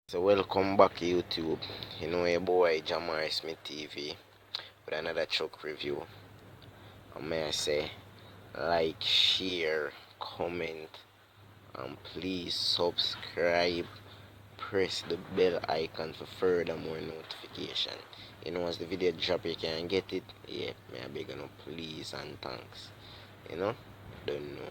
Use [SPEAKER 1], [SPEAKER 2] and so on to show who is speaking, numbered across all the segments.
[SPEAKER 1] So welcome back YouTube. You know your boy Jamar Smith TV with another truck review. And may I say, like, share, comment, and please subscribe. Press the bell icon for further more notification. You know, as the video drop, you can get it. Yeah, may I beg you, please and thanks. You know, don't know.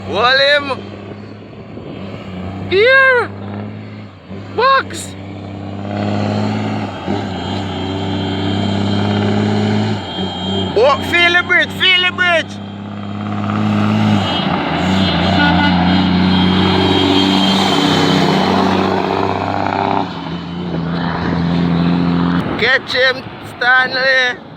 [SPEAKER 1] Volume! Gear! Box! Oh, feel the bridge! Feel the bridge! Catch him, Stanley!